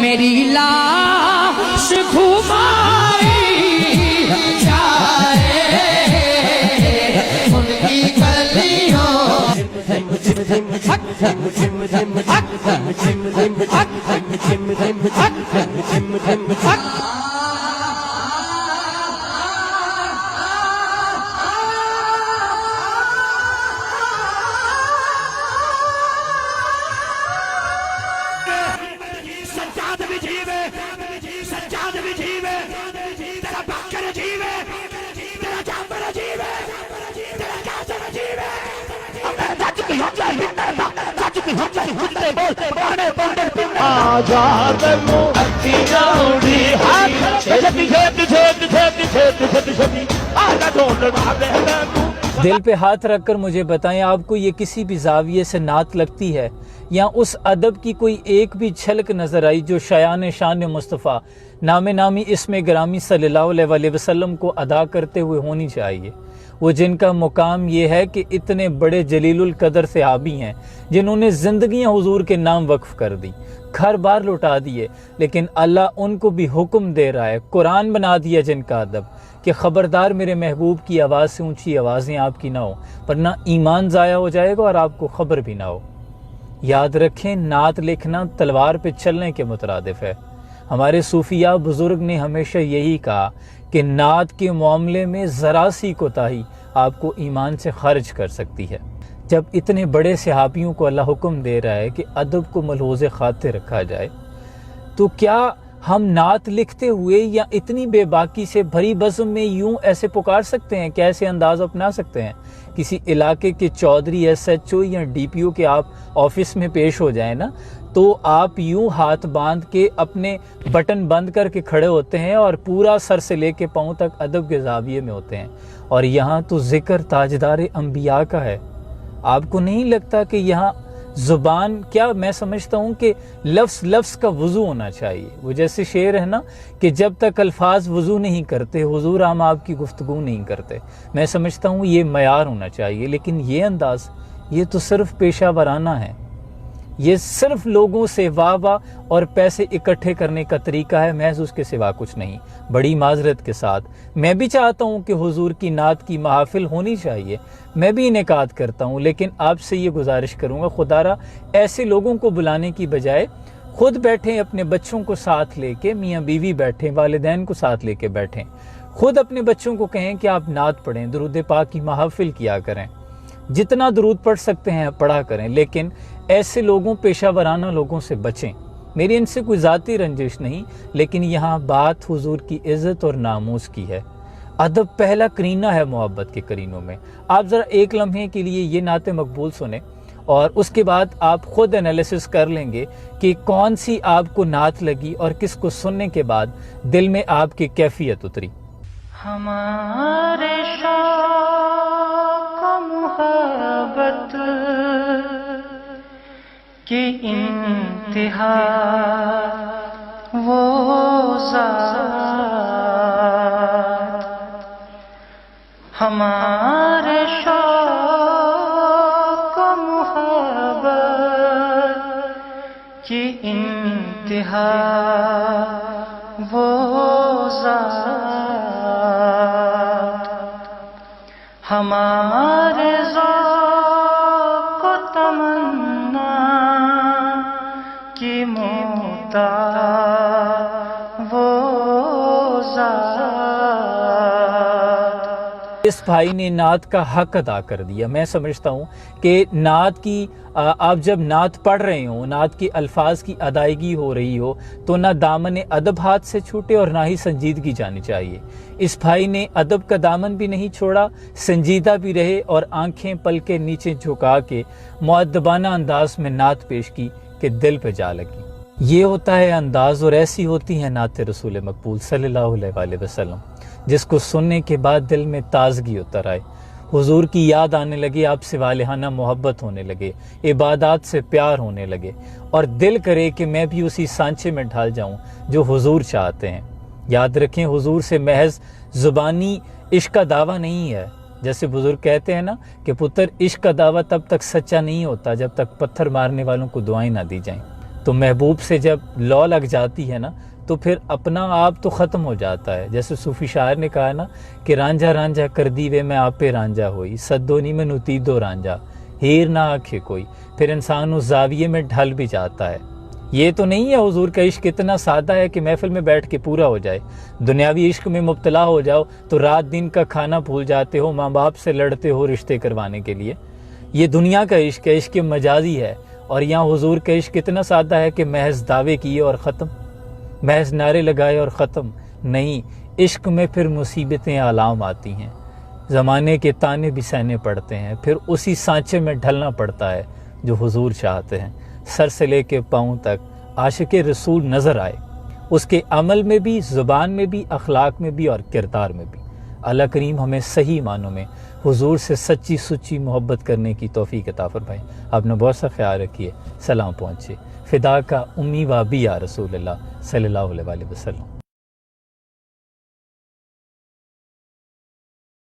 میری لاش گھمائی جائے ان کی گلیوں دل پہ ہاتھ رکھ کر مجھے بتائیں آپ کو یہ کسی بھی زاویے سے نعت لگتی ہے یا اس ادب کی کوئی ایک بھی چھلک نظر آئی جو شایان شان مصطفیٰ نام نامی اسم گرامی صلی اللہ علیہ وسلم کو ادا کرتے ہوئے ہونی چاہیے؟ وہ جن کا مقام یہ ہے کہ اتنے بڑے جلیل القدر صحابی ہیں جنہوں نے زندگیاں حضور کے نام وقف کر دی، گھر بار لوٹا دیے، لیکن اللہ ان کو بھی حکم دے رہا ہے، قرآن بنا دیا جن کا ادب کہ خبردار میرے محبوب کی آواز سے اونچی آوازیں آپ کی نہ ہو، ورنہ ایمان ضائع ہو جائے گا اور آپ کو خبر بھی نہ ہو۔ یاد رکھیں نعت لکھنا تلوار پہ چلنے کے مترادف ہے۔ ہمارے صوفیاء بزرگ نے ہمیشہ یہی کہا کہ نعت کے معاملے میں ذرا سی کوتاہی آپ کو ایمان سے خارج کر سکتی ہے۔ جب اتنے بڑے صحابیوں کو اللہ حکم دے رہا ہے کہ ادب کو ملحوظ خاطر رکھا جائے، تو کیا ہم نعت لکھتے ہوئے یا اتنی بے باکی سے بھری بزم میں یوں ایسے پکار سکتے ہیں، کیسے انداز اپنا سکتے ہیں؟ کسی علاقے کے چودھری، ایس ایچ او یا ڈی پی او کے آپ آفس میں پیش ہو جائیں نا، تو آپ یوں ہاتھ باندھ کے اپنے بٹن بند کر کے کھڑے ہوتے ہیں اور پورا سر سے لے کے پاؤں تک ادب کے زاویے میں ہوتے ہیں، اور یہاں تو ذکر تاجدار انبیاء کا ہے۔ آپ کو نہیں لگتا کہ یہاں زبان، کیا میں سمجھتا ہوں کہ لفظ لفظ کا وضو ہونا چاہیے؟ وہ جیسے شعر ہے نا کہ جب تک الفاظ وضو نہیں کرتے حضور ہم آپ کی گفتگو نہیں کرتے، میں سمجھتا ہوں یہ معیار ہونا چاہیے۔ لیکن یہ انداز، یہ تو صرف پیشہ ورانہ ہے، یہ صرف لوگوں سے واہ واہ اور پیسے اکٹھے کرنے کا طریقہ ہے، محض اس کے سوا کچھ نہیں۔ بڑی معذرت کے ساتھ میں بھی چاہتا ہوں کہ حضور کی نعت کی محافل ہونی چاہیے، میں بھی انعقاد کرتا ہوں، لیکن آپ سے یہ گزارش کروں گا خدا را ایسے لوگوں کو بلانے کی بجائے خود بیٹھیں، اپنے بچوں کو ساتھ لے کے، میاں بیوی بیٹھیں، والدین کو ساتھ لے کے بیٹھیں، خود اپنے بچوں کو کہیں کہ آپ نعت پڑھیں، درود پاک کی محافل کیا کریں، جتنا درود پڑھ سکتے ہیں پڑھا کریں، لیکن ایسے لوگوں، پیشہ ورانہ لوگوں سے بچیں۔ میری ان سے کوئی ذاتی رنجش نہیں، لیکن یہاں بات حضور کی عزت اور ناموس کی ہے۔ ادب پہلا کرینہ ہے محبت کے کرینوں میں۔ آپ ذرا ایک لمحے کے لیے یہ نعت مقبول سنیں اور اس کے بعد آپ خود انالیسس کر لیں گے کہ کون سی آپ کو نعت لگی اور کس کو سننے کے بعد دل میں آپ کی کیفیت اتری۔ ہمارے شوق محبت کی انتہا وہ ذات، ہمارے شوق محبت کی انتہا وہ ذات، ہمارے ذوق و تمنا کی محتاج وہ ذات۔ اس بھائی نے نعت کا حق ادا کر دیا۔ میں سمجھتا ہوں کہ نعت کی آپ جب نعت پڑھ رہے ہوں، نعت کے الفاظ کی ادائیگی ہو رہی ہو، تو نہ دامن ادب ہاتھ سے چھوٹے اور نہ ہی سنجیدگی جانی چاہیے۔ اس بھائی نے ادب کا دامن بھی نہیں چھوڑا، سنجیدہ بھی رہے اور آنکھیں پلکیں نیچے جھکا کے مؤدبانہ انداز میں نعت پیش کی کہ دل پہ جا لگی۔ یہ ہوتا ہے انداز، اور ایسی ہوتی ہے نعت رسول مقبول صلی اللہ علیہ وآلہ وسلم، جس کو سننے کے بعد دل میں تازگی اتر آئے، حضور کی یاد آنے لگے، آپ سے والہانہ محبت ہونے لگے، عبادات سے پیار ہونے لگے، اور دل کرے کہ میں بھی اسی سانچے میں ڈھال جاؤں جو حضور چاہتے ہیں۔ یاد رکھیں حضور سے محض زبانی عشق کا دعویٰ نہیں ہے، جیسے بزرگ کہتے ہیں نا کہ پتر عشق کا دعویٰ تب تک سچا نہیں ہوتا جب تک پتھر مارنے والوں کو دعائیں نہ دی جائیں۔ تو محبوب سے جب لو لگ جاتی ہے نا تو پھر اپنا آپ تو ختم ہو جاتا ہے. جیسے صوفی شاعر نے کہا نا کہ رانجھا رانجھا کر دی وے میں آپ پہ رانجھا ہوئی, سدو نہیں میں نتی دو رانجھا, ہیر نہ آکھے کوئی. پھر انسان اس زاویے میں ڈھل بھی جاتا ہے. یہ تو نہیں ہے حضور کا عشق اتنا سادہ ہے کہ محفل میں بیٹھ کے پورا ہو جائے. دنیاوی عشق میں مبتلا ہو جاؤ تو رات دن کا کھانا بھول جاتے ہو, ماں باپ سے لڑتے ہو رشتے کروانے کے لیے. یہ دنیا کا عشق ہے, عشق مجازی ہے. اور یہاں حضور کا عشق اتنا سادہ ہے کہ محض دعوے کیے اور ختم, محض نعرے لگائے اور ختم. نہیں, عشق میں پھر مصیبتیں عالم آتی ہیں, زمانے کے تانے بھی سہنے پڑتے ہیں. پھر اسی سانچے میں ڈھلنا پڑتا ہے جو حضور چاہتے ہیں. سر سے لے کے پاؤں تک عاشق رسول نظر آئے, اس کے عمل میں بھی, زبان میں بھی, اخلاق میں بھی اور کردار میں بھی. اللہ کریم ہمیں صحیح معنوں میں حضور سے سچی سچی محبت کرنے کی توفیق عطا فرمائے. اپنا بہت سا خیال رکھیے. سلام پہنچے. فدا کا امی و ابی یا رسول اللہ صلی اللہ علیہ وسلم.